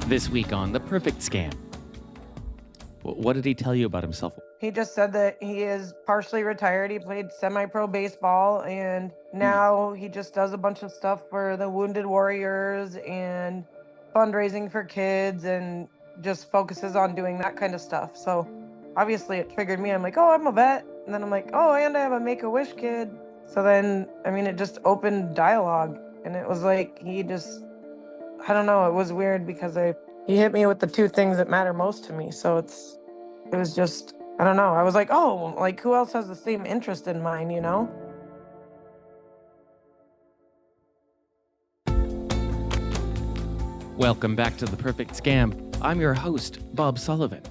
This week on The Perfect Scam. What did he tell you about himself? He just said that he is partially retired. He played semi-pro baseball, and now he just does a bunch of stuff for the Wounded Warriors and fundraising for kids and just focuses on doing that kind of stuff. So obviously it triggered me. I'm like, oh, I'm a vet. And then I'm like, oh, and I have a Make-A-Wish kid. So then, it just opened dialogue. And it was like, I don't know, it was weird because he hit me with the two things that matter most to me. So it was just, I don't know. I was like, oh, like who else has the same interest in mine, you know? Welcome back to The Perfect Scam. I'm your host, Bob Sullivan.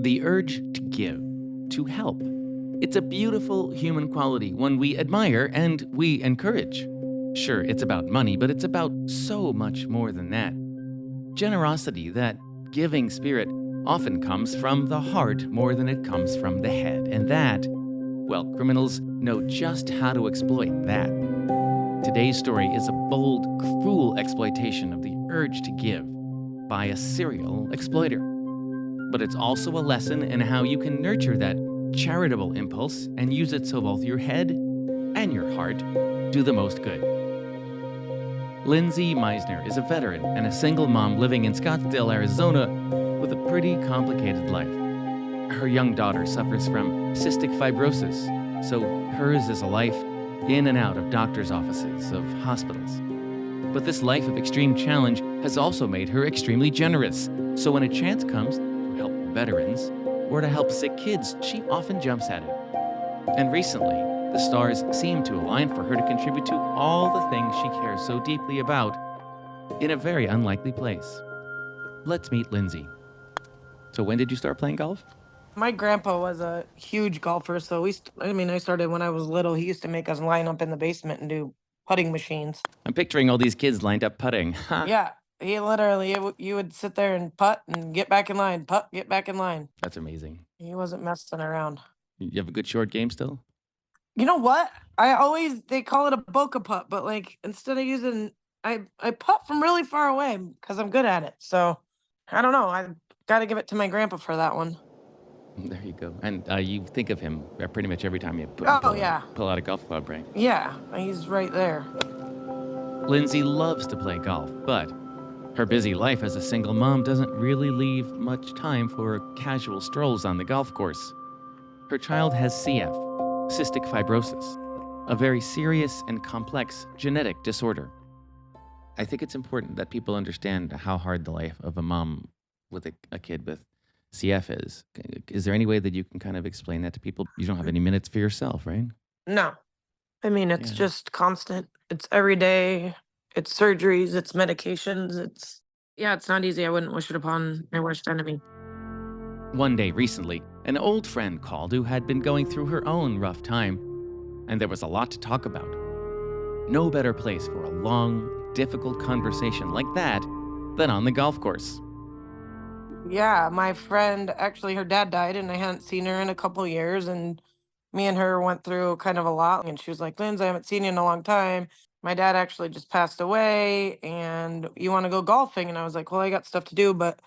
The urge to give, to help. It's a beautiful human quality, one we admire and we encourage. Sure, it's about money, but it's about so much more than that. Generosity, that giving spirit, often comes from the heart more than it comes from the head. And that, well, criminals know just how to exploit that. Today's story is a bold, cruel exploitation of the urge to give by a serial exploiter. But it's also a lesson in how you can nurture that charitable impulse and use it so both your head and your heart do the most good. Lindsay Meisner is a veteran and a single mom living in Scottsdale, Arizona, with a pretty complicated life. Her young daughter suffers from cystic fibrosis, so hers is a life in and out of doctors' offices, of hospitals. But this life of extreme challenge has also made her extremely generous, so when a chance comes to help veterans or to help sick kids, she often jumps at it. And recently, the stars seem to align for her to contribute to all the things she cares so deeply about in a very unlikely place. Let's meet Lindsay. So when did you start playing golf? My grandpa was a huge golfer, so I started when I was little. He used to make us line up in the basement and do putting machines. I'm picturing all these kids lined up putting. Yeah, he literally, you would sit there and putt and get back in line, putt, get back in line. That's amazing. He wasn't messing around. You have a good short game still? You know what? They call it a bokeh putt, but like instead of using, I putt from really far away because I'm good at it. So I don't know. I got to give it to my grandpa for that one. There you go. And you think of him pretty much every time you pull out a golf club, right? Yeah, he's right there. Lindsay loves to play golf, but her busy life as a single mom doesn't really leave much time for casual strolls on the golf course. Her child has CF, cystic fibrosis, a very serious and complex genetic disorder. I think it's important that people understand how hard the life of a mom with a kid with CF is. Is there any way that you can kind of explain that to people? You don't have any minutes for yourself, right? No. It's just constant. It's every day. It's surgeries. It's medications. It's not easy. I wouldn't wish it upon my worst enemy. One day recently, an old friend called who had been going through her own rough time, and there was a lot to talk about. No better place for a long, difficult conversation like that than on the golf course. Yeah, my friend, actually, her dad died, and I hadn't seen her in a couple years, and me and her went through kind of a lot, and she was like, Lindsay, I haven't seen you in a long time. My dad actually just passed away, and you want to go golfing? And I was like, well, I got stuff to do, but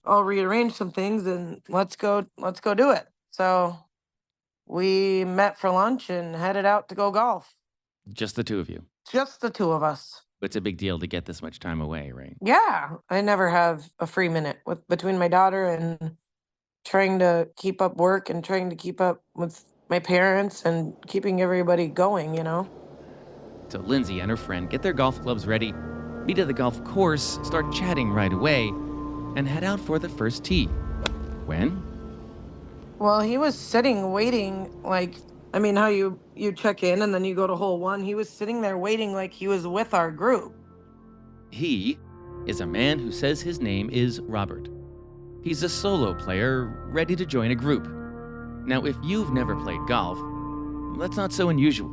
I'll rearrange some things and let's go do it. So we met for lunch and headed out to go golf. Just the two of you. Just the two of us. It's a big deal to get this much time away, right? Yeah, I never have a free minute between my daughter and trying to keep up work and trying to keep up with my parents and keeping everybody going, you know? So Lindsay and her friend get their golf clubs ready, meet at the golf course, start chatting right away, and head out for the first tee. When? Well, he was sitting waiting, how you check in and then you go to hole one. He was sitting there waiting like he was with our group. He is a man who says his name is Robert. He's a solo player ready to join a group. Now, if you've never played golf, that's not so unusual.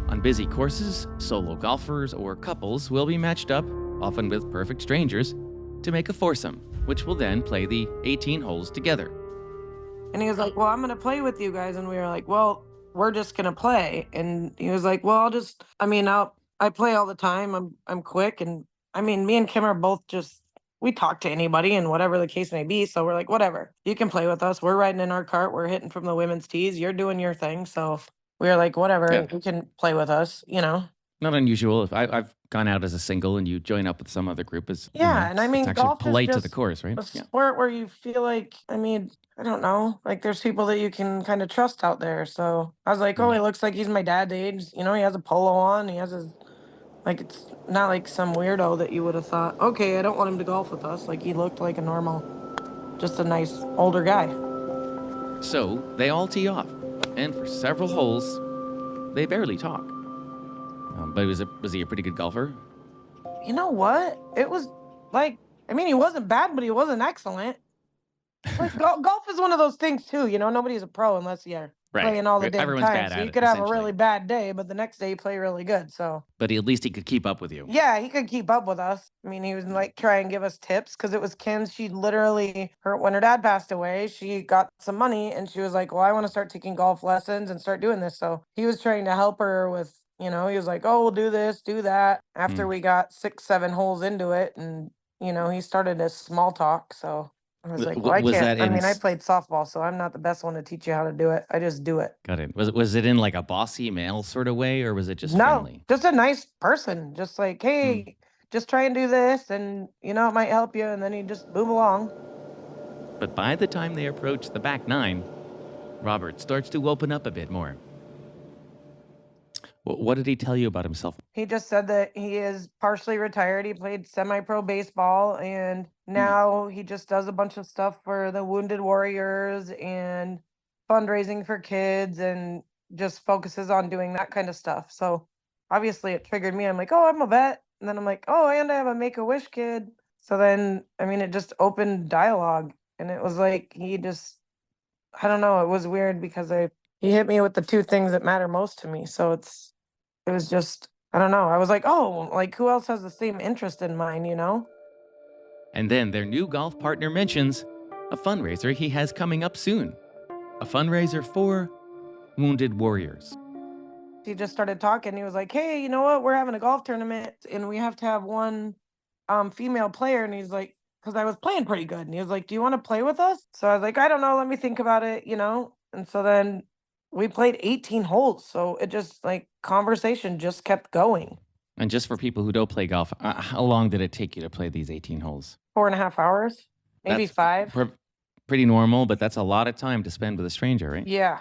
On busy courses, solo golfers or couples will be matched up, often with perfect strangers, to make a foursome, which will then play the 18 holes together. And he was like, well, I'm going to play with you guys. And we were like, well, we're just going to play. And he was like, well, I play all the time. I'm quick and I mean, me and Kim are both just, we talk to anybody and whatever the case may be. So we're like, whatever, you can play with us. We're riding in our cart. We're hitting from the women's tees. You're doing your thing. So we were like, whatever, Yeah. you can play with us, you know? Not unusual. If I've gone out as a single and you join up with some other group, as Yeah. And I it's mean, actually golf is polite to the just course, right? a Yeah. sport where you feel like, I mean, I don't know, like there's people that you can kind of trust out there. So I was like, oh, he looks like he's my dad's age. You know, he has a polo on. He has his, like, it's not like some weirdo that you would have thought, okay, I don't want him to golf with us. Like, he looked like a normal, just a nice older guy. So they all tee off, and for several holes, they barely talk. But was he a pretty good golfer? You know what? It was like, I mean, he wasn't bad, but he wasn't excellent. Like, golf is one of those things too. You know, nobody's a pro unless you're playing all the damn Everyone's time. bad So at you it, could have a essentially. really bad day, but the next day you play really good. So But at least he could keep up with you. yeah, he could keep up with us. I mean, he was like try and give us tips because it was Kim's. She literally, when her dad passed away, she got some money and she was like, well, I want to start taking golf lessons and start doing this. So he was trying to help her with, you know, he was like, oh, we'll do this, do that. After we got 6, 7 holes into it, and you know, he started a small talk. So I was like, well, I Was can't. that I in mean, I played softball, so I'm not the best one to teach you how to do it. I just do it. Got it. Was it in like a bossy male sort of way, or was it just No, friendly? just a nice person. Just like, hey, just try and do this, and you know, it might help you. And then you just move along. But by the time they approach the back nine, Robert starts to open up a bit more. What did he tell you about himself? He just said that he is partially retired. He played semi-pro baseball, and now he just does a bunch of stuff for the wounded warriors and fundraising for kids, and just focuses on doing that kind of stuff. So obviously it triggered me. I'm like, oh, I'm a vet. And then I'm like, oh, and I have a Make-A-Wish kid. So then, I mean, it just opened dialogue, and it was like, he just, I don't know, it was weird because he hit me with the two things that matter most to me. So it was just, I don't know. I was like, oh, like who else has the same interest in mine, you know? And then their new golf partner mentions a fundraiser he has coming up soon. A fundraiser for wounded warriors. He just started talking. He was like, hey, you know what? We're having a golf tournament and we have to have one female player. And he's like, because I was playing pretty good. And he was like, do you want to play with us? So I was like, I don't know. Let me think about it, you know? And so then we played 18 holes. So it just like conversation just kept going. And just for people who don't play golf, how long did it take you to play these 18 holes? 4.5 hours, maybe That's 5. Pretty normal, but that's a lot of time to spend with a stranger, right? Yeah,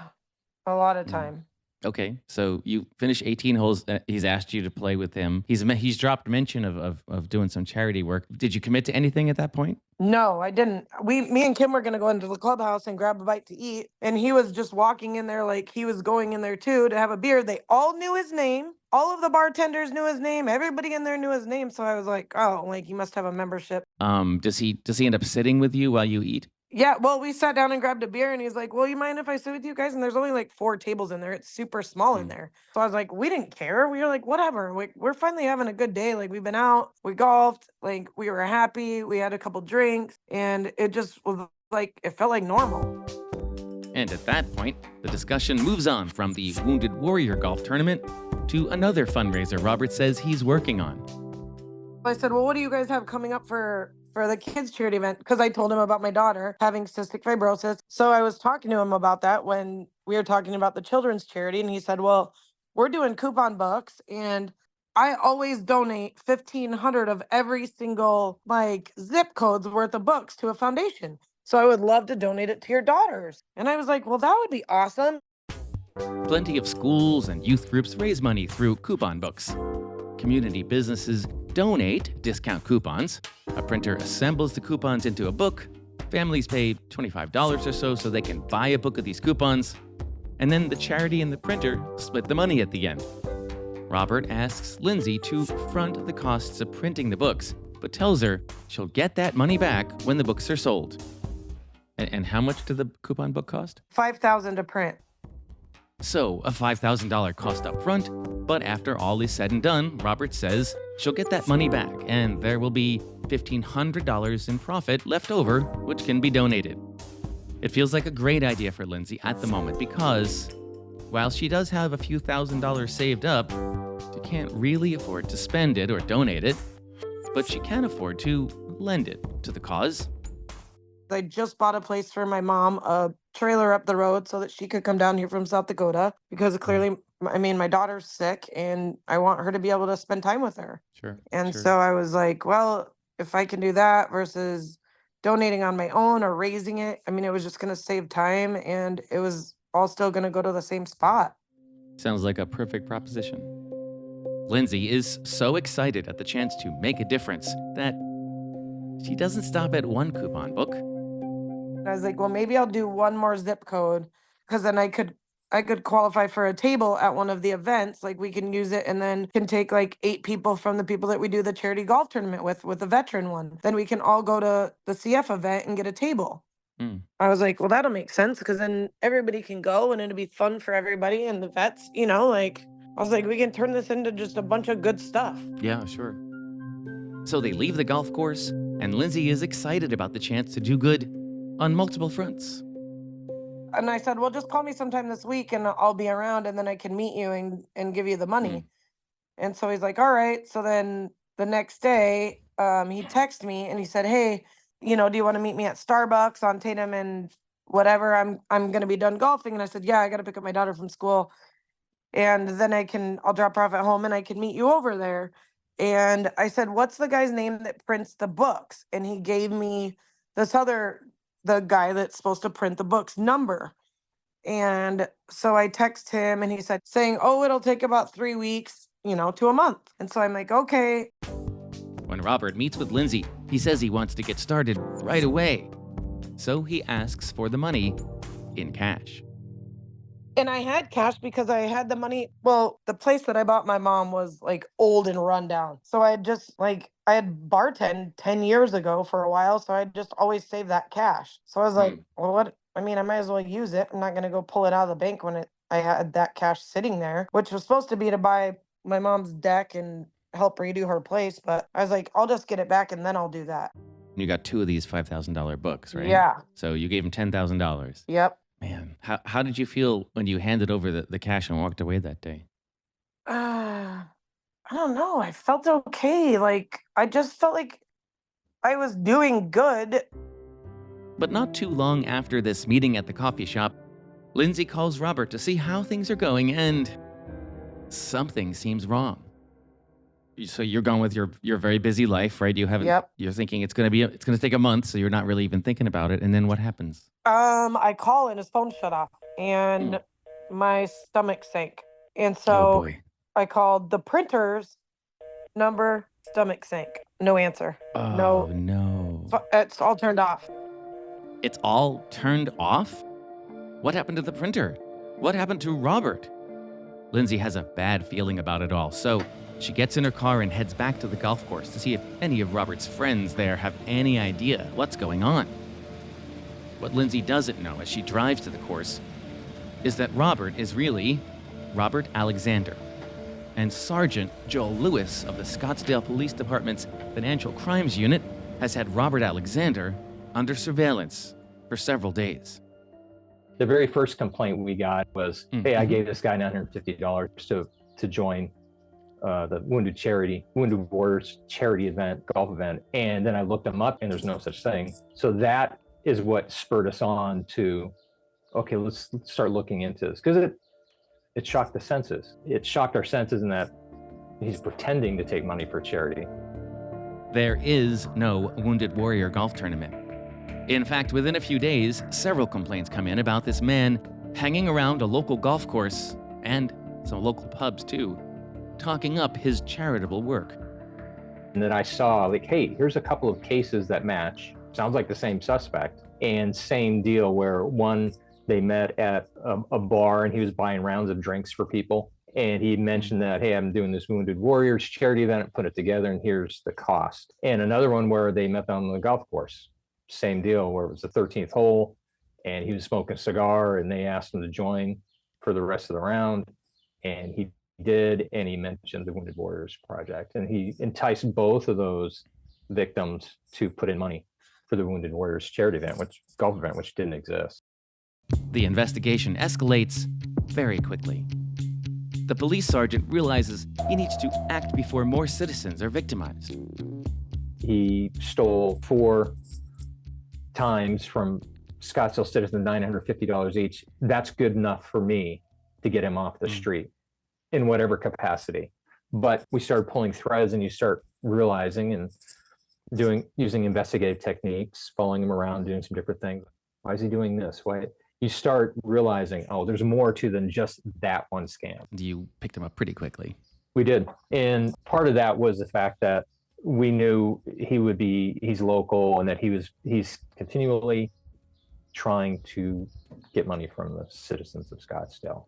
a lot of time. Okay, so you finish 18 holes. He's asked you to play with him. He's dropped mention of doing some charity work. Did you commit to anything at that point? No, I didn't. Me and Kim were gonna go into the clubhouse and grab a bite to eat, and he was just walking in there like he was going in there too to have a beer. They all knew his name. All of the bartenders knew his name. Everybody in there knew his name. So I was like, oh, like he must have a membership. Does he end up sitting with you while you eat? Yeah, well, we sat down and grabbed a beer, and he's like, well, you mind if I sit with you guys? And there's only like 4 tables in there. It's super small in there. So I was like, we didn't care. We were like, whatever. We're finally having a good day. Like, we've been out, we golfed, like, we were happy. We had a couple drinks, and it just was like, it felt like normal. And at that point, the discussion moves on from the Wounded Warrior Golf Tournament to another fundraiser Robert says he's working on. I said, well, what do you guys have coming up for the kids charity event? Because I told him about my daughter having cystic fibrosis. So I was talking to him about that when we were talking about the children's charity. And he said, well, we're doing coupon books, and I always donate 1,500 of every single like zip codes worth of books to a foundation. So I would love to donate it to your daughters. And I was like, well, that would be awesome. Plenty of schools and youth groups raise money through coupon books. Community businesses donate discount coupons. A printer assembles the coupons into a book. Families pay $25 or so they can buy a book of these coupons. And then the charity and the printer split the money at the end. Robert asks Lindsay to front the costs of printing the books, but tells her she'll get that money back when the books are sold. And how much did the coupon book cost? $5,000 to print. So, a $5,000 cost up front, but after all is said and done, Robert says she'll get that money back, and there will be $1,500 in profit left over, which can be donated. It feels like a great idea for Lindsay at the moment because, while she does have a few $1,000s saved up, she can't really afford to spend it or donate it. but she can afford to lend it to the cause. I just bought a place for my mom, a trailer up the road so that she could come down here from South Dakota because clearly, I mean, my daughter's sick and I want her to be able to spend time with her. Sure. And so I was like, well, if I can do that versus donating on my own or raising it, I mean, it was just going to save time and it was all still going to go to the same spot. Sounds like a perfect proposition. Lindsay is so excited at the chance to make a difference that she doesn't stop at one coupon book. I was like, well, maybe I'll do one more zip code because then I could qualify for a table at one of the events. Like we can use it and then can take like 8 people from the people that we do the charity golf tournament with the veteran one. Then we can all go to the CF event and get a table. I was like, well, that'll make sense because then everybody can go and it'll be fun for everybody and the vets, like I was like, we can turn this into just a bunch of good stuff. Yeah, sure. So they leave the golf course, and Lindsay is excited about the chance to do good on multiple fronts. And I said, well, just call me sometime this week and I'll be around and then I can meet you and give you the money. And so he's like, all right. So then the next day, he texted me and he said, hey, do you want to meet me at Starbucks on Tatum and whatever? I'm going to be done golfing. And I said, yeah, I got to pick up my daughter from school. And then I'll drop her off at home and I can meet you over there. And I said, what's the guy's name that prints the books? And he gave me the guy that's supposed to print the books number. And so I text him and he said, saying, oh, it'll take about 3 weeks, to a month. And so I'm like, okay. When Robert meets with Lindsay, he says he wants to get started right away. So he asks for the money in cash. And I had cash because I had the money. Well, the place that I bought my mom was like old and run down. So I had bartended 10 years ago for a while. So I just always saved that cash. So I was like, well, what? I mean, I might as well use it. I'm not going to go pull it out of the bank when I had that cash sitting there, which was supposed to be to buy my mom's deck and help redo her place. But I was like, I'll just get it back and then I'll do that. You got 2 of these $5,000 books, right? Yeah. So you gave him $10,000. Yep. Man, how did you feel when you handed over the cash and walked away that day? I don't know. I felt okay. Like, I just felt like I was doing good. But not too long after this meeting at the coffee shop, Lindsay calls Robert to see how things are going, and something seems wrong. So you're going with your very busy life, right? You haven't. Yep. You're thinking it's going to take a month, so you're not really even thinking about it. And then what happens? I call and his phone shut off, and my stomach sank. And Oh so boy. I called the printer's number. Stomach sank. No answer. Oh no. It's all turned off. It's all turned off? What happened to the printer? What happened to Robert? Lindsay has a bad feeling about it all, so she gets in her car and heads back to the golf course to see if any of Robert's friends there have any idea what's going on. What Lindsay doesn't know as she drives to the course is that Robert is really Robert Alexander, and Sergeant Joel Lewis of the Scottsdale Police Department's Financial Crimes Unit has had Robert Alexander under surveillance for several days. The very first complaint we got was, hey, I gave this guy $950 to join the Wounded Warriors charity event, golf event. And then I looked them up and there's no such thing. So that is what spurred us on to, okay, let's start looking into this. Because it shocked the senses. It shocked our senses in that he's pretending to take money for charity. There is no Wounded Warrior golf tournament. In fact, within a few days, several complaints come in about this man hanging around a local golf course and some local pubs too, talking up his charitable work. And then I saw, like, hey, here's a couple of cases that match. Sounds like the same suspect. And same deal where one, they met at a bar and he was buying rounds of drinks for people. And he mentioned that, hey, I'm doing this Wounded Warriors charity event, put it together, and here's the cost. And another one where they met on the golf course. Same deal where it was the 13th hole and he was smoking a cigar and they asked him to join for the rest of the round. And he did, and he mentioned the Wounded Warriors Project. And he enticed both of those victims to put in money for the Wounded Warriors charity event, golf event, which didn't exist. The investigation escalates very quickly. The police sergeant realizes he needs to act before more citizens are victimized. he stole 4 times from Scottsdale citizens, $950 each. That's good enough for me to get him off the street in whatever capacity. But we started pulling threads, and you start realizing and using investigative techniques, following him around, doing some different things. Why is he doing this? Why? You start realizing, oh, there's more to than just that one scam. You picked him up pretty quickly. We did. And part of that was the fact that we knew he's local, and that he's continually trying to get money from the citizens of Scottsdale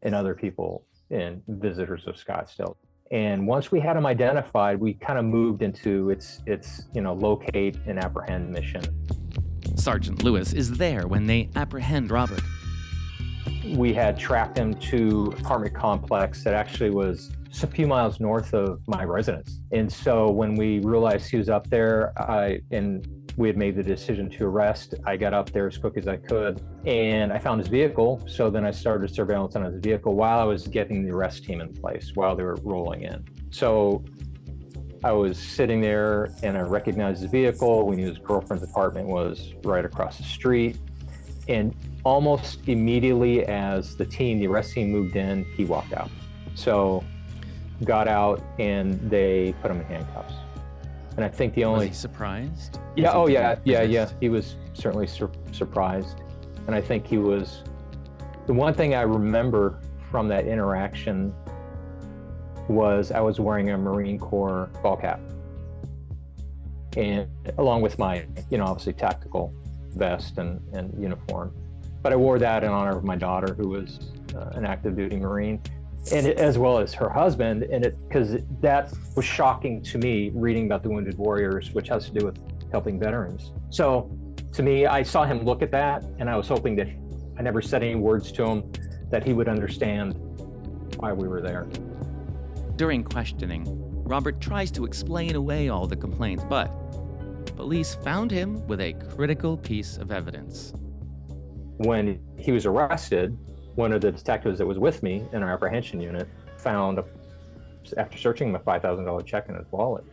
and other people and visitors of Scottsdale. And once we had him identified, we kind of moved into its locate and apprehend mission. Sergeant Lewis is there when they apprehend Robert. We had tracked him to an apartment complex that actually was just a few miles north of my residence. And so when we realized he was up there, and we had made the decision to arrest, I got up there as quick as I could, and I found his vehicle. So then I started surveillance on his vehicle while I was getting the arrest team in place, while they were rolling in. So I was sitting there, and I recognized his vehicle. We knew his girlfriend's apartment was right across the street. And almost immediately as the arrest team moved in, he walked out. So got out, and they put him in handcuffs. And I think Was he surprised? Yeah, oh yeah. He was certainly surprised. And I think the one thing I remember from that interaction was I was wearing a Marine Corps ball cap, and along with my, obviously tactical vest and uniform. But I wore that in honor of my daughter, who was an active duty Marine, and as well as her husband. And because that was shocking to me, reading about the Wounded Warriors, which has to do with helping veterans. So to me, I saw him look at that, and I was hoping that I never said any words to him, that he would understand why we were there. During questioning, Robert tries to explain away all the complaints, but police found him with a critical piece of evidence. When he was arrested, one of the detectives that was with me in our apprehension unit found, after searching him, a $5,000 check in his wallet.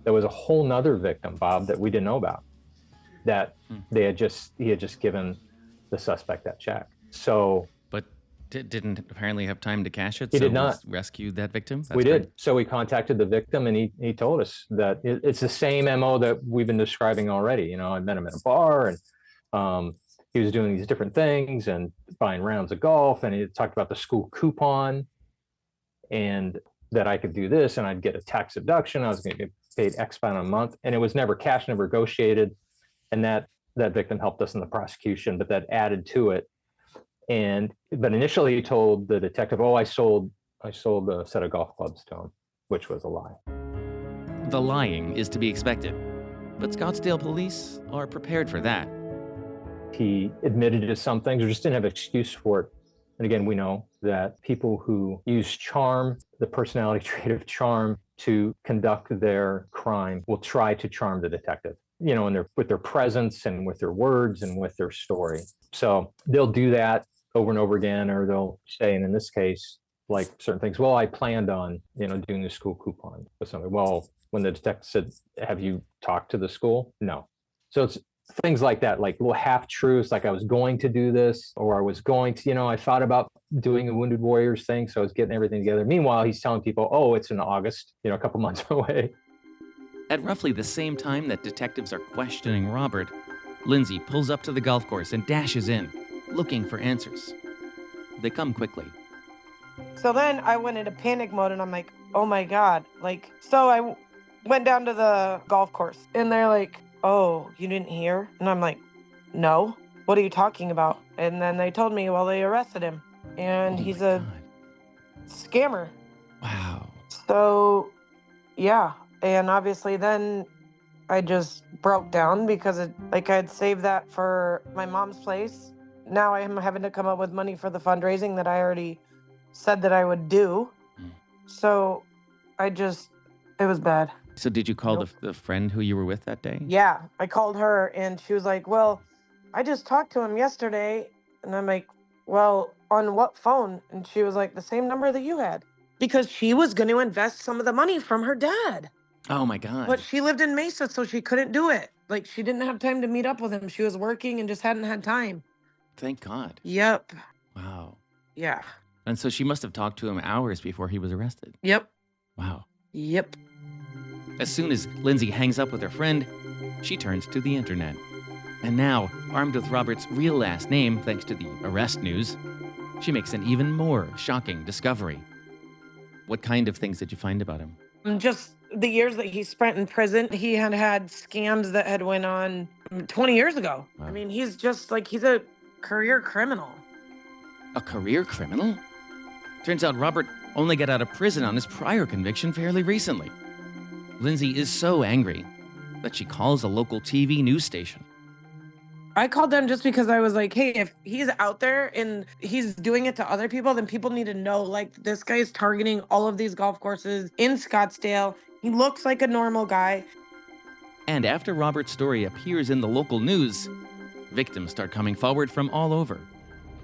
There was a whole nother victim, Bob, that we didn't know about, that he had just given the suspect that check. So, but didn't apparently have time to cash it. He did not rescue that victim. We did. So we contacted the victim, and he told us that it's the same MO that we've been describing already. I met him at a bar, and he was doing these different things and buying rounds of golf, and he talked about the school coupon, and that I could do this and I'd get a tax deduction. I was going to get paid X amount a month, and it was never cash, never negotiated. And that victim helped us in the prosecution, but that added to it. But initially he told the detective, I sold a set of golf clubs to him, which was a lie. The lying is to be expected, but Scottsdale police are prepared for that. He admitted to some things, or just didn't have an excuse for it. And again, we know that people who use charm, the personality trait of charm, to conduct their crime will try to charm the detective, with their presence and with their words and with their story. So they'll do that over and over again, or they'll say, and in this case, like certain things, I planned on, doing the school coupon with somebody. Well, when the detective said, have you talked to the school? No. So it's things like that, like little half-truths, like I was going to do this, or I was going to, I thought about doing a Wounded Warriors thing, so I was getting everything together. Meanwhile, he's telling people, it's in August, a couple months away. At roughly the same time that detectives are questioning Robert, Lindsay pulls up to the golf course and dashes in, looking for answers. They come quickly. So then I went into panic mode, and I'm like, oh my God. So I went down to the golf course, and they're like, oh, you didn't hear? And I'm like, no, what are you talking about? And then they told me, they arrested him, and he's a scammer. Wow. So, yeah. And obviously then I just broke down, because I had saved that for my mom's place. Now I am having to come up with money for the fundraising that I already said that I would do. So it was bad. So did you call the friend who you were with that day? Yeah, I called her, and she was like, I just talked to him yesterday. And I'm like, on what phone? And she was like, the same number that you had, because she was going to invest some of the money from her dad. Oh my God. But she lived in Mesa, so she couldn't do it. Like, she didn't have time to meet up with him. She was working and just hadn't had time. Thank God. Yep. Wow. Yeah. And so she must have talked to him hours before he was arrested. Yep. Wow. Yep. As soon as Lindsay hangs up with her friend, she turns to the internet. And now, armed with Robert's real last name, thanks to the arrest news, she makes an even more shocking discovery. What kind of things did you find about him? Just the years that he spent in prison, he had scams that had went on 20 years ago. Wow. I mean, he's just like, he's a career criminal. A career criminal? Turns out Robert only got out of prison on his prior conviction fairly recently. Lindsay is so angry that she calls a local TV news station. I called them just because I was like, hey, if he's out there and he's doing it to other people, then people need to know, like, this guy's targeting all of these golf courses in Scottsdale. He looks like a normal guy. And after Robert's story appears in the local news, victims start coming forward from all over.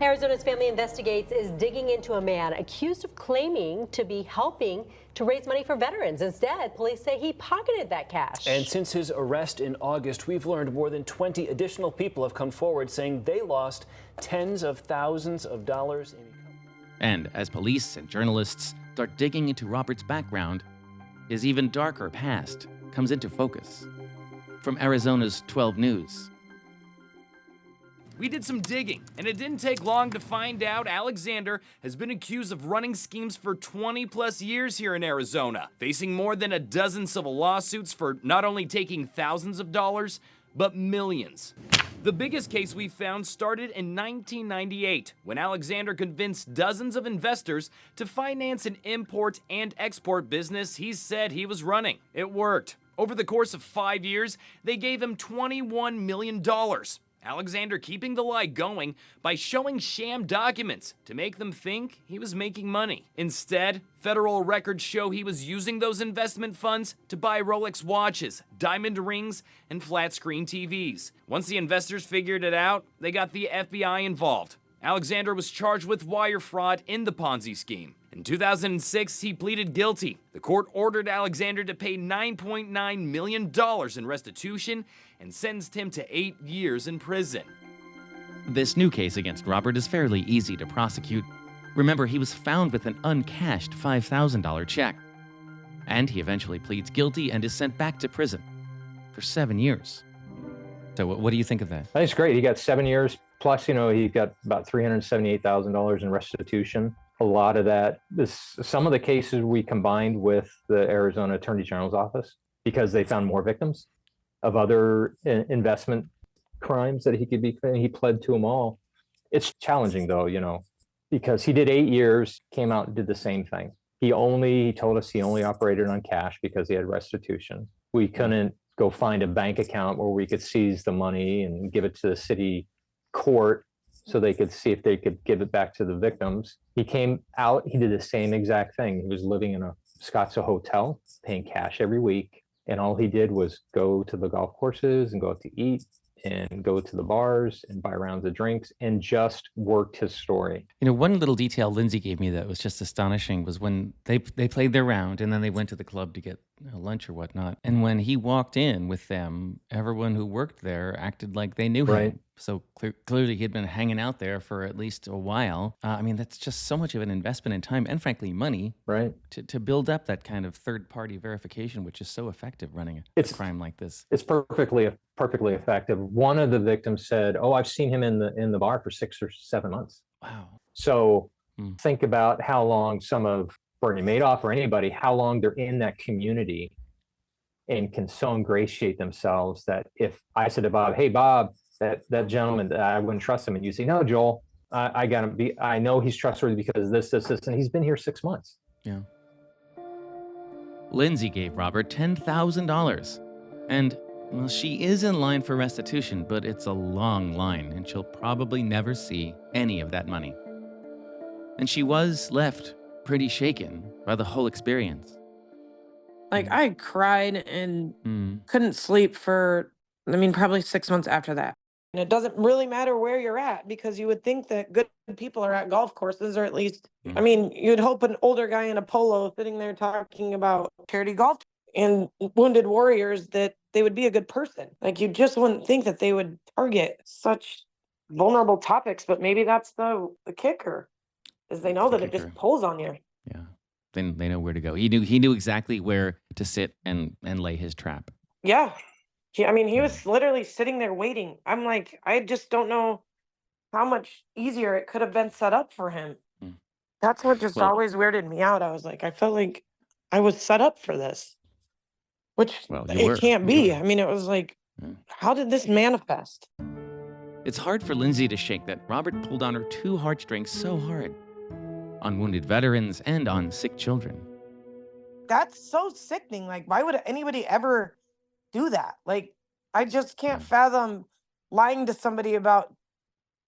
Arizona's Family Investigates is digging into a man accused of claiming to be helping to raise money for veterans. Instead, police say he pocketed that cash. And since his arrest in August, we've learned more than 20 additional people have come forward saying they lost tens of thousands of dollars in. And as police and journalists start digging into Robert's background, his even darker past comes into focus. From Arizona's 12 News. We did some digging, and it didn't take long to find out Alexander has been accused of running schemes for 20 plus years here in Arizona, facing more than a dozen civil lawsuits for not only taking thousands of dollars, but millions. The biggest case we found started in 1998, when Alexander convinced dozens of investors to finance an import and export business he said he was running. It worked. Over the course of 5 years, they gave him $21 million. Alexander keeping the lie going by showing sham documents to make them think he was making money. Instead, federal records show he was using those investment funds to buy Rolex watches, diamond rings, and flat-screen TVs. Once the investors figured it out, they got the FBI involved. Alexander was charged with wire fraud in the Ponzi scheme. In 2006, he pleaded guilty. The court ordered Alexander to pay $9.9 million in restitution and sentenced him to 8 years in prison. This new case against Robert is fairly easy to prosecute. Remember, he was found with an uncashed $5,000 check. And he eventually pleads guilty and is sent back to prison for 7 years. So what do you think of that? I think it's great. He got 7 years plus, he got about $378,000 in restitution. A lot of that, some of the cases we combined with the Arizona Attorney General's office because they found more victims of other investment crimes that he could be, he pled to them all. It's challenging though, because he did 8 years, came out and did the same thing. He told us he only operated on cash because he had restitution. We couldn't go find a bank account where we could seize the money and give it to the city court so they could see if they could give it back to the victims. He came out, he did the same exact thing. He was living in a Scottsdale hotel, paying cash every week. And all he did was go to the golf courses and go out to eat and go to the bars and buy rounds of drinks and just worked his story. One little detail Lindsay gave me that was just astonishing was when they played their round and then they went to the club to get lunch or whatnot. And when he walked in with them, everyone who worked there acted like they knew him. Right. So clearly he'd been hanging out there for at least a while. That's just so much of an investment in time and frankly money, right, to build up that kind of third-party verification, which is so effective running a crime like this. It's perfectly effective. One of the victims said, "Oh, I've seen him in the bar for 6 or 7 months." Wow. So think about how long some of Bernie Madoff or anybody, how long they're in that community and can so ingratiate themselves that if I said to Bob, "Hey, Bob, that gentleman, I wouldn't trust him," and you say, "No, Joel, I know he's trustworthy because this, and he's been here 6 months." Yeah. Lindsay gave Robert $10,000, and well, she is in line for restitution, but it's a long line, and she'll probably never see any of that money. And she was left pretty shaken by the whole experience. Like, I cried and couldn't sleep for, probably 6 months after that. And it doesn't really matter where you're at because you would think that good people are at golf courses, or at least, you'd hope an older guy in a polo sitting there talking about charity golf. and wounded warriors that they would be a good person. Like, you just wouldn't think that they would target such vulnerable topics, but maybe that's the kicker, is they know The that it just kicker. pulls on you. Yeah. Then they know where to go. He knew exactly where to sit and lay his trap. Yeah. He was literally sitting there waiting. I'm like, I just don't know how much easier it could have been set up for him. Mm. That's what just Well- always weirded me out. I was like, I felt like I was set up for this, which Well, it can't You be. were. I mean, it was like, Yeah. how did this manifest? It's hard for Lindsay to shake that Robert pulled on her two heartstrings so hard. On wounded veterans and on sick children. That's so sickening. Like, why would anybody ever do that? Like, I just can't fathom lying to somebody about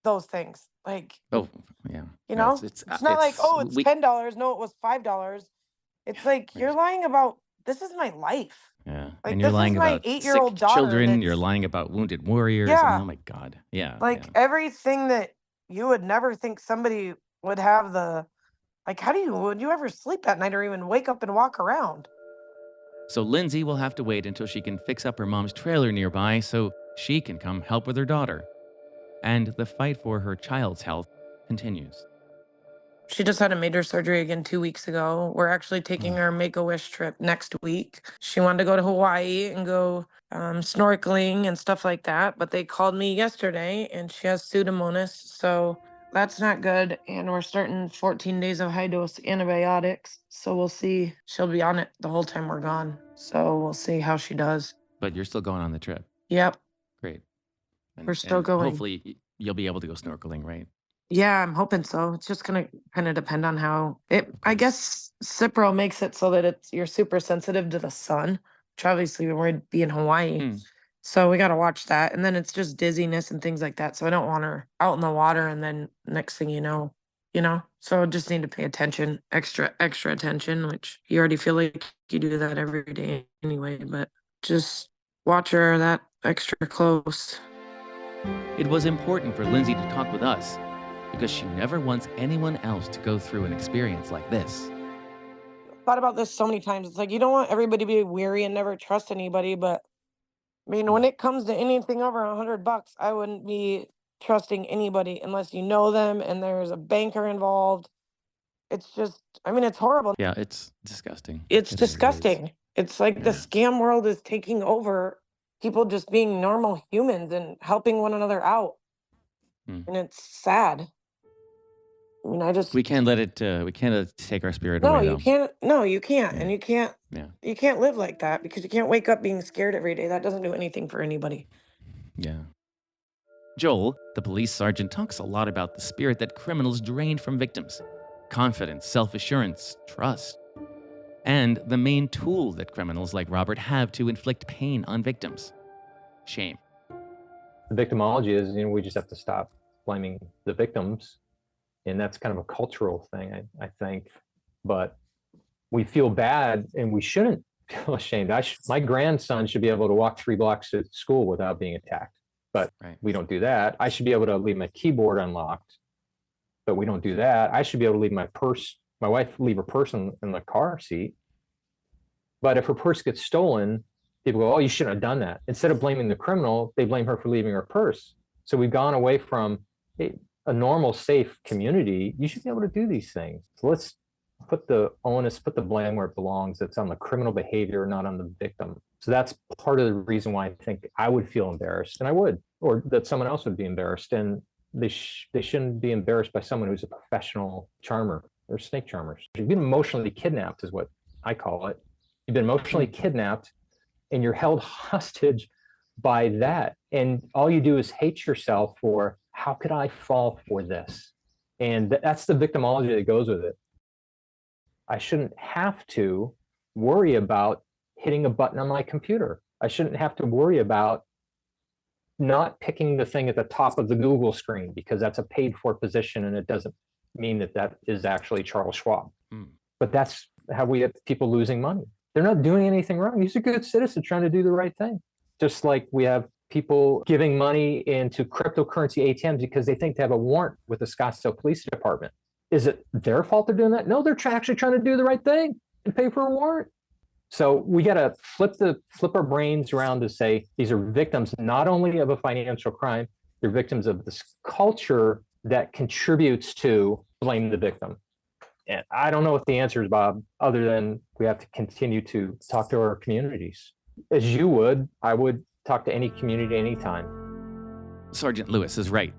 those things. Like, Oh, yeah. you No, know, it's not like, oh, it's $10. No, it was $5. It's like, you're lying about, this is my life. Yeah. Like, And you're this lying is my about 8-year-old sick daughter. children. You're lying about wounded warriors. I Yeah. mean, oh my God. Yeah. Like, yeah. everything that you would never think somebody would have like, would you ever sleep at night or even wake up and walk around? So Lindsay will have to wait until she can fix up her mom's trailer nearby so she can come help with her daughter. And the fight for her child's health continues. She just had a major surgery again 2 weeks ago. We're actually taking our Make-A-Wish trip next week. She wanted to go to Hawaii and go snorkeling and stuff like that, but they called me yesterday and she has Pseudomonas, so that's not good. And we're starting 14 days of high-dose antibiotics, so we'll see. She'll be on it the whole time we're gone, so we'll see how she does. But you're still going on the trip. Yep. Great. We're still going. Hopefully you'll be able to go snorkeling, right? Yeah, I'm hoping so. It's just gonna kind of depend on how it. I guess Cipro makes it so that you're super sensitive to the sun, which obviously we're be in Hawaii, so we got to watch that. And then it's just dizziness and things like that. So I don't want her out in the water, and then next thing you know. So I just need to pay attention, extra attention, which you already feel like you do that every day anyway. But just watch her that extra close. It was important for Lindsay to talk with us because she never wants anyone else to go through an experience like this. Thought about this so many times. It's like, you don't want everybody to be weary and never trust anybody, but I mean, when it comes to anything over $100, I wouldn't be trusting anybody unless you know them and there's a banker involved. It's just, I mean, it's horrible. Yeah, it's disgusting. It's It really disgusting. is. It's like the scam world is taking over people just being normal humans and helping one another out. And it's sad. I mean, We can't let it take our spirit away, though. you can't. No, you can't. Yeah. And you can't. Yeah. You can't live like that because you can't wake up being scared every day. That doesn't do anything for anybody. Yeah. Joel, the police sergeant, talks a lot about the spirit that criminals drain from victims. Confidence, self-assurance, trust. And the main tool that criminals like Robert have to inflict pain on victims. Shame. The victimology is, we just have to stop blaming the victims. And that's kind of a cultural thing, I think. But we feel bad and we shouldn't feel ashamed. My grandson should be able to walk 3 blocks to school without being attacked. But we don't do that. I should be able to leave my keyboard unlocked, but we don't do that. I should be able to leave my wife leave her purse in the car seat. But if her purse gets stolen, people go, oh, you shouldn't have done that. Instead of blaming the criminal, they blame her for leaving her purse. So we've gone away from a normal, safe community. You should be able to do these things. So let's put the blame where it belongs. It's on the criminal behavior, not on the victim. So that's part of the reason why I think I would feel embarrassed, and I would, or that someone else would be embarrassed. And they shouldn't be embarrassed by someone who's a professional charmer or snake charmers. You've been emotionally kidnapped is what I call it. You've been emotionally kidnapped and you're held hostage by that. And all you do is hate yourself for, how could I fall for this? And that's the victimology that goes with it. I shouldn't have to worry about hitting a button on my computer. I shouldn't have to worry about not picking the thing at the top of the Google screen because that's a paid for position and it doesn't mean that is actually Charles Schwab. But that's how we have people losing money. They're not doing anything wrong. These are good citizens trying to do the right thing. Just like we have people giving money into cryptocurrency ATMs because they think they have a warrant with the Scottsdale Police Department. Is it their fault they're doing that? No, they're actually trying to do the right thing and pay for a warrant. So we got to flip our brains around to say these are victims not only of a financial crime, they're victims of this culture that contributes to blame the victim. And I don't know what the answer is, Bob, other than we have to continue to talk to our communities. As you would, I would talk to any community anytime. Sergeant Lewis is right.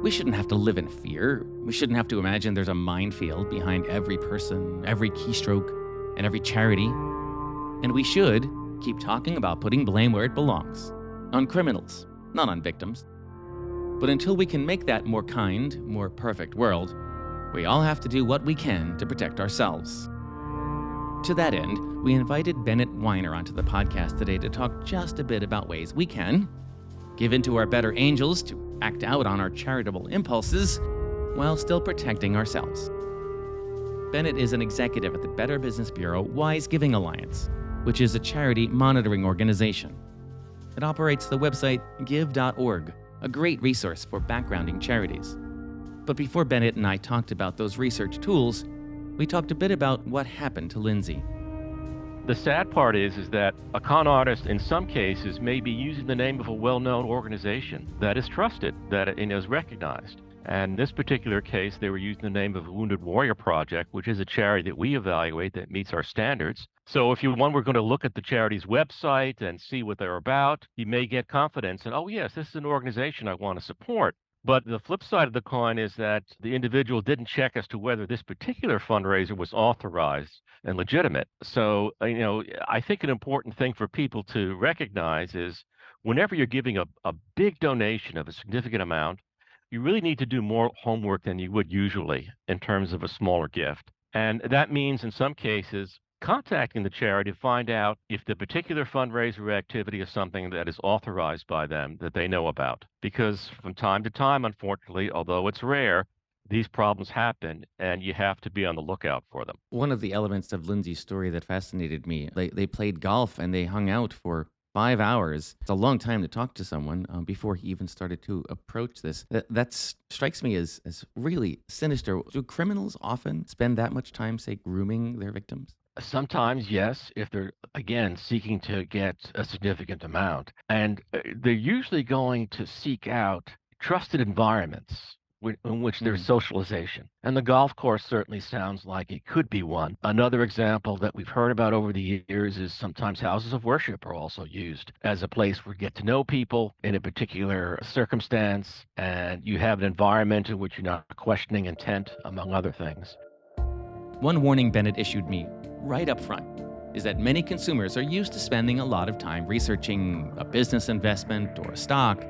We shouldn't have to live in fear. We shouldn't have to imagine there's a minefield behind every person, every keystroke, and every charity. And we should keep talking about putting blame where it belongs, on criminals, not on victims. But until we can make that more kind, more perfect world, we all have to do what we can to protect ourselves. To that end, we invited Bennett Weiner onto the podcast today to talk just a bit about ways we can give in to our better angels to act out on our charitable impulses while still protecting ourselves. Bennett is an executive at the Better Business Bureau Wise Giving Alliance, which is a charity monitoring organization. It operates the website give.org, a great resource for backgrounding charities. But before Bennett and I talked about those research tools, we talked a bit about what happened to Lindsay. The sad part is that a con artist in some cases may be using the name of a well-known organization that is trusted, that is recognized. And in this particular case, they were using the name of the Wounded Warrior Project, which is a charity that we evaluate that meets our standards. So if we're going to look at the charity's website and see what they're about, you may get confidence and, oh yes, this is an organization I want to support. But the flip side of the coin is that the individual didn't check as to whether this particular fundraiser was authorized and legitimate. So, I think an important thing for people to recognize is whenever you're giving a big donation of a significant amount, you really need to do more homework than you would usually in terms of a smaller gift. And that means in some cases, contacting the charity to find out if the particular fundraiser activity is something that is authorized by them that they know about. Because from time to time, unfortunately, although it's rare, these problems happen and you have to be on the lookout for them. One of the elements of Lindsay's story that fascinated me, they played golf and they hung out for 5 hours. It's a long time to talk to someone before he even started to approach this. That strikes me as really sinister. Do criminals often spend that much time, say, grooming their victims? Sometimes, yes, if they're, again, seeking to get a significant amount. And they're usually going to seek out trusted environments in which there's socialization. And the golf course certainly sounds like it could be one. Another example that we've heard about over the years is sometimes houses of worship are also used as a place where you get to know people in a particular circumstance, and you have an environment in which you're not questioning intent, among other things. One warning Bennett issued me right up front is that many consumers are used to spending a lot of time researching a business investment or a stock,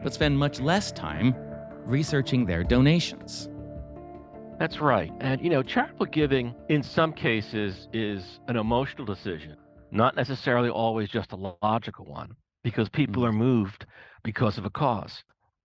but spend much less time researching their donations. That's right. And, charitable giving in some cases is an emotional decision, not necessarily always just a logical one, because people are moved because of a cause.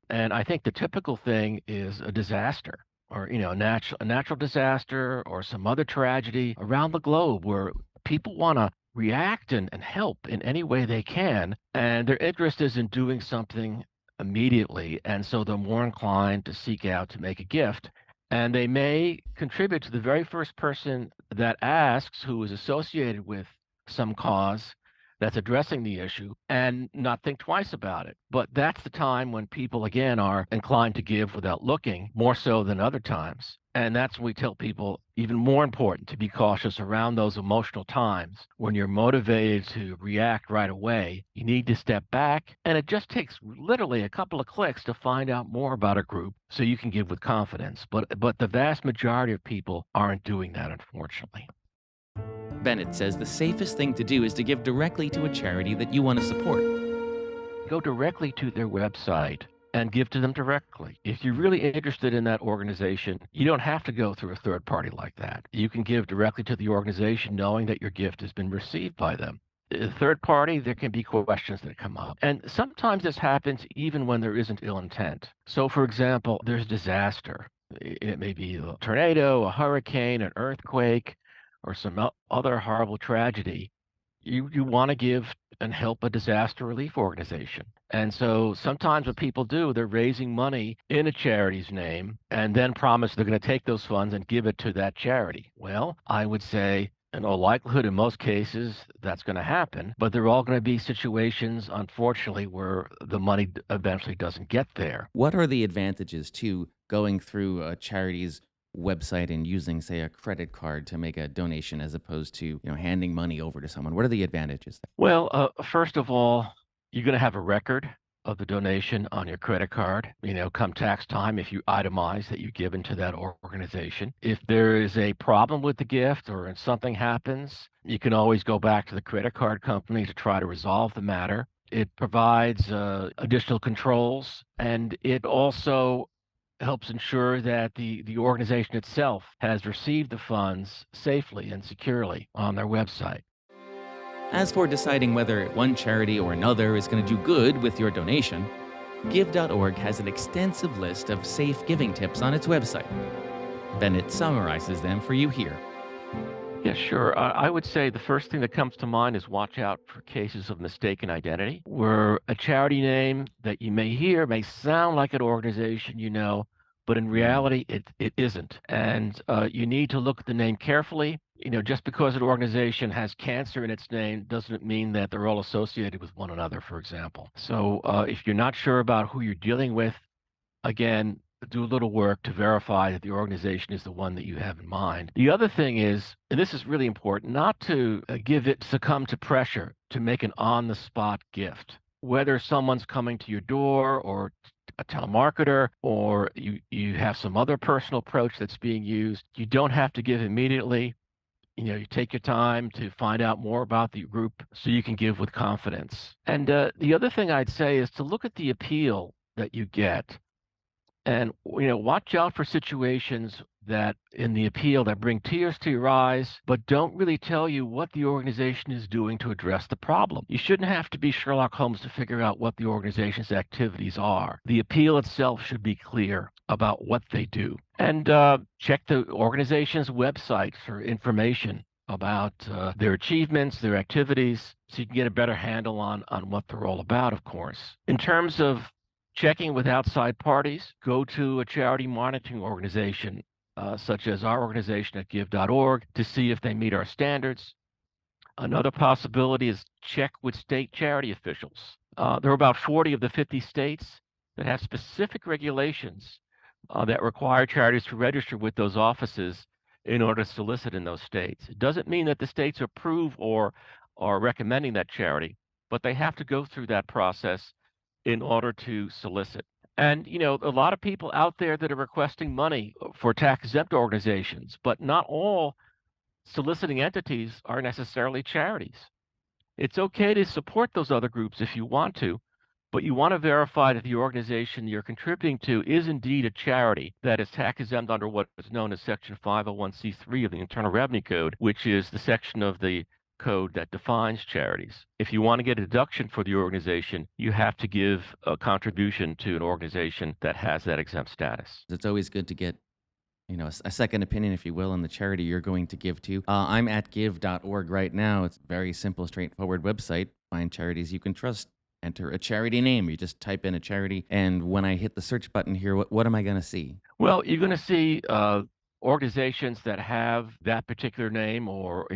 And I think the typical thing is a disaster or, a natural disaster or some other tragedy around the globe where people want to react and help in any way they can. And their interest is in doing something immediately, and so they're more inclined to seek out to make a gift, and they may contribute to the very first person that asks who is associated with some cause that's addressing the issue and not think twice about it. But that's the time when people, again, are inclined to give without looking, more so than other times. And that's when we tell people even more important to be cautious around those emotional times. When you're motivated to react right away, you need to step back. And it just takes literally a couple of clicks to find out more about a group so you can give with confidence. But the vast majority of people aren't doing that, unfortunately. Bennett says the safest thing to do is to give directly to a charity that you want to support. Go directly to their website and give to them directly. If you're really interested in that organization, you don't have to go through a third party like that. You can give directly to the organization knowing that your gift has been received by them. The third party, there can be questions that come up. And sometimes this happens even when there isn't ill intent. So, for example, there's disaster. It may be a tornado, a hurricane, an earthquake, or some other horrible tragedy. You want to give and help a disaster relief organization. And so sometimes what people do, they're raising money in a charity's name and then promise they're going to take those funds and give it to that charity. Well, I would say In all likelihood, in most cases, that's going to happen, but there are all going to be situations, unfortunately, where the money eventually doesn't get there. What are the advantages to going through a charity's website and using, say, a credit card to make a donation as opposed to, handing money over to someone? What are the advantages? Well, first of all, you're going to have a record of the donation on your credit card, come tax time, if you itemize that you've given to that organization. If there is a problem with the gift or if something happens, you can always go back to the credit card company to try to resolve the matter. It provides additional controls, and it also helps ensure that the organization itself has received the funds safely and securely on their website. As for deciding whether one charity or another is going to do good with your donation, Give.org has an extensive list of safe giving tips on its website. Bennett summarizes them for you here. Yeah, sure. I would say the first thing that comes to mind is watch out for cases of mistaken identity, where a charity name that you may hear may sound like an organization you know, but in reality, it isn't. And you need to look at the name carefully. Just because an organization has cancer in its name doesn't mean that they're all associated with one another, for example. So if you're not sure about who you're dealing with, again, do a little work to verify that the organization is the one that you have in mind. The other thing is, and this is really important, not to succumb to pressure to make an on-the-spot gift. Whether someone's coming to your door or a telemarketer, or you have some other personal approach that's being used, you don't have to give immediately. You take your time to find out more about the group so you can give with confidence. And the other thing I'd say is to look at the appeal that you get. And, watch out for situations that in the appeal that bring tears to your eyes, but don't really tell you what the organization is doing to address the problem. You shouldn't have to be Sherlock Holmes to figure out what the organization's activities are. The appeal itself should be clear about what they do. And check the organization's website for information about their achievements, their activities, so you can get a better handle on what they're all about, of course. In terms of checking with outside parties, go to a charity monitoring organization, such as our organization at Give.org, to see if they meet our standards. Another possibility is check with state charity officials. There are about 40 of the 50 states that have specific regulations that require charities to register with those offices in order to solicit in those states. It doesn't mean that the states approve or are recommending that charity, but they have to go through that process in order to solicit. And, a lot of people out there that are requesting money for tax-exempt organizations, but not all soliciting entities are necessarily charities. It's okay to support those other groups if you want to, but you want to verify that the organization you're contributing to is indeed a charity that is tax-exempt under what is known as Section 501c3 of the Internal Revenue Code, which is the section of the code that defines charities. If you want to get a deduction for the organization, you have to give a contribution to an organization that has that exempt status. It's always good to get, a second opinion, if you will, on the charity you're going to give to. I'm at give.org right now. It's a very simple, straightforward website. Find charities you can trust. Enter a charity name. You just type in a charity. And when I hit the search button here, what am I going to see? Well, you're going to see organizations that have that particular name or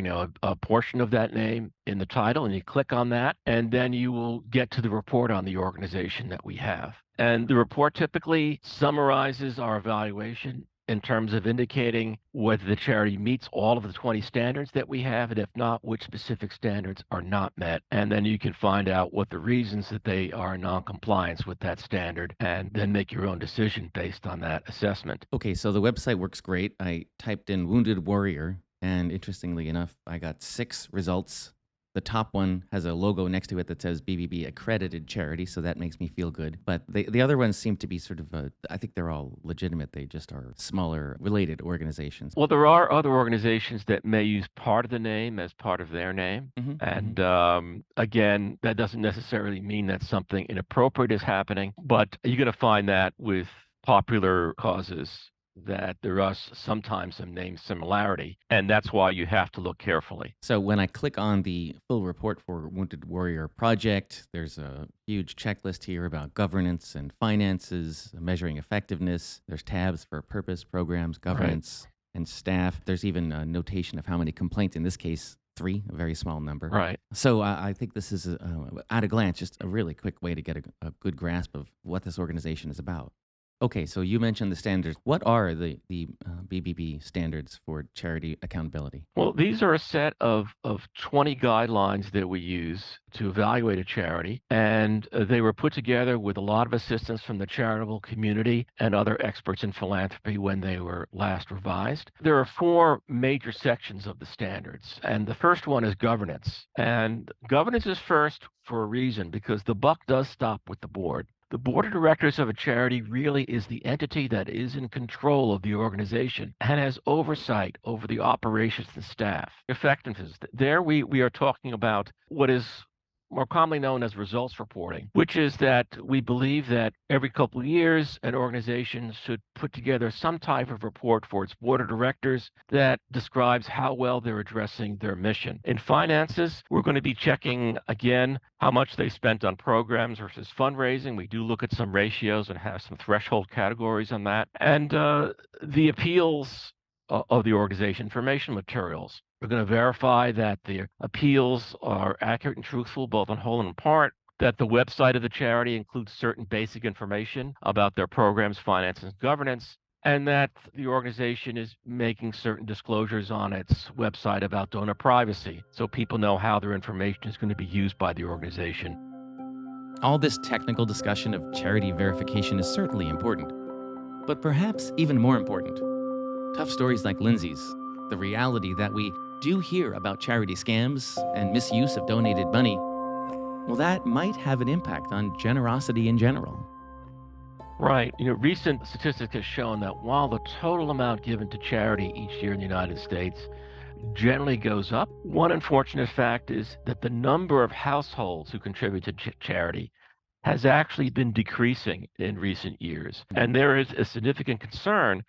a portion of that name in the title, and you click on that, and then you will get to the report on the organization that we have. And the report typically summarizes our evaluation in terms of indicating whether the charity meets all of the 20 standards that we have, and if not, which specific standards are not met. And then you can find out what the reasons that they are in non-compliance with that standard, and then make your own decision based on that assessment. Okay, so the website works great. I typed in Wounded Warrior, and interestingly enough, I got 6 results. The top one has a logo next to it that says BBB accredited charity, so that makes me feel good. But the other ones seem to be sort of, I think they're all legitimate. They just are smaller related organizations. Well, there are other organizations that may use part of the name as part of their name. And again, that doesn't necessarily mean that something inappropriate is happening, but you're going to find that with popular causes that there are sometimes some name similarity, and that's why you have to look carefully. So when I click on the full report for Wounded Warrior Project, there's a huge checklist here about governance and finances, measuring effectiveness. There's tabs for purpose, programs, governance. and staff. There's even a notation of how many complaints, in this case, 3, a very small number. Right. So I think this is, at a glance, just a really quick way to get a good grasp of what this organization is about. Okay, so you mentioned the standards. What are the BBB standards for charity accountability? Well, these are a set of 20 guidelines that we use to evaluate a charity, and they were put together with a lot of assistance from the charitable community and other experts in philanthropy when they were last revised. There are 4 major sections of the standards, and the first one is governance. And governance is first for a reason, because the buck does stop with the board. The board of directors of a charity really is the entity that is in control of the organization and has oversight over the operations and staff. Effectiveness. There we are talking about what is more commonly known as results reporting, which is that we believe that every couple of years, an organization should put together some type of report for its board of directors that describes how well they're addressing their mission. In finances, we're going to be checking, again, how much they spent on programs versus fundraising. We do look at some ratios and have some threshold categories on that. And the appeals of the organization, information materials. We're going to verify that the appeals are accurate and truthful, both in whole and in part, that the website of the charity includes certain basic information about their programs, finances, and governance, and that the organization is making certain disclosures on its website about donor privacy, so people know how their information is going to be used by the organization. All this technical discussion of charity verification is certainly important, but perhaps even more important, tough stories like Lindsay's, the reality that we do hear about charity scams and misuse of donated money, well, that might have an impact on generosity in general. Right. Recent statistics have shown that while the total amount given to charity each year in the United States generally goes up, one unfortunate fact is that the number of households who contribute to charity has actually been decreasing in recent years. And there is a significant concern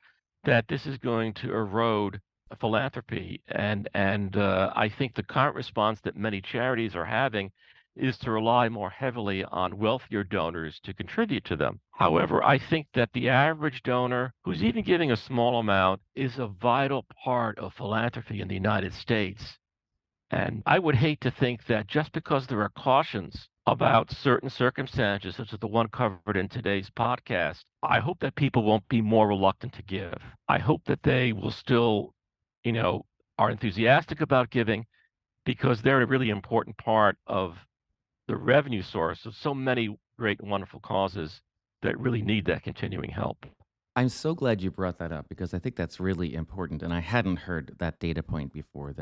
that this is going to erode philanthropy. And I think the current response that many charities are having is to rely more heavily on wealthier donors to contribute to them. However, I think that the average donor who's even giving a small amount is a vital part of philanthropy in the United States. And I would hate to think that just because there are cautions about certain circumstances, such as the one covered in today's podcast, I hope that people won't be more reluctant to give. I hope that they will still, are enthusiastic about giving, because they're a really important part of the revenue source of so many great and wonderful causes that really need that continuing help. I'm so glad you brought that up, because I think that's really important. And I hadn't heard that data point before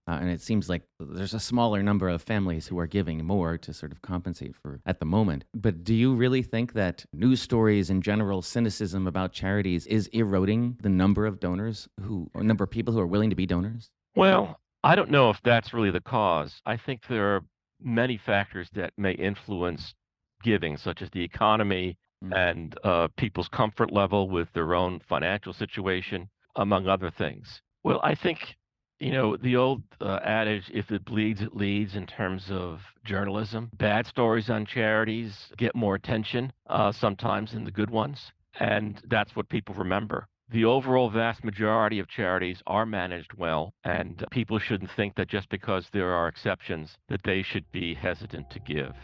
and it seems like there's a smaller number of families who are giving more to sort of compensate for at the moment. But do you really think that news stories and general cynicism about charities is eroding the number of donors or number of people who are willing to be donors? Well, I don't know if that's really the cause. I think there are many factors that may influence giving, such as the economy and people's comfort level with their own financial situation, among other things. Well, I think, the old adage, if it bleeds, it leads, in terms of journalism. Bad stories on charities get more attention sometimes than the good ones, and that's what people remember. The overall vast majority of charities are managed well, and people shouldn't think that just because there are exceptions that they should be hesitant to give.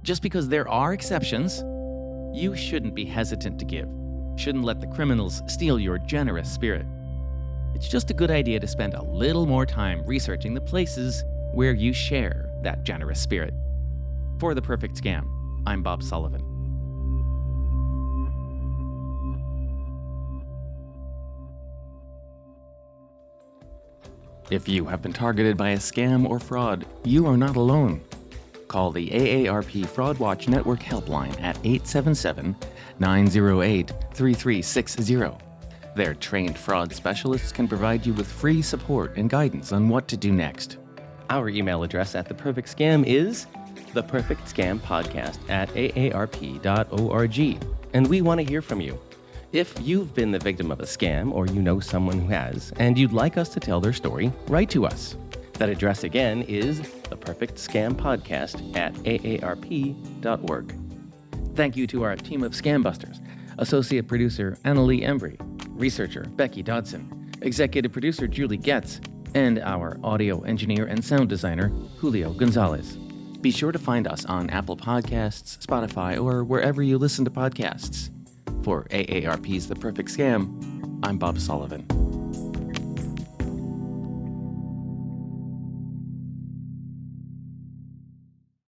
Just because there are exceptions, you shouldn't be hesitant to give. Shouldn't let the criminals steal your generous spirit. It's just a good idea to spend a little more time researching the places where you share that generous spirit. For The Perfect Scam, I'm Bob Sullivan. If you have been targeted by a scam or fraud, you are not alone. Call the AARP Fraud Watch Network helpline at 877-908-3360. Their trained fraud specialists can provide you with free support and guidance on what to do next. Our email address at The Perfect Scam is theperfectscampodcast@aarp.org, and we want to hear from you. If you've been the victim of a scam, or you know someone who has, and you'd like us to tell their story, write to us. That address again is theperfectscampodcast@aarp.org. Thank you to our team of Scam Busters, Associate Producer Annalee Embry, Researcher Becky Dodson, executive producer Julie Getz, and our audio engineer and sound designer Julio Gonzalez. Be sure to find us on Apple Podcasts, Spotify, or wherever you listen to podcasts. For AARP's The Perfect Scam, I'm Bob Sullivan.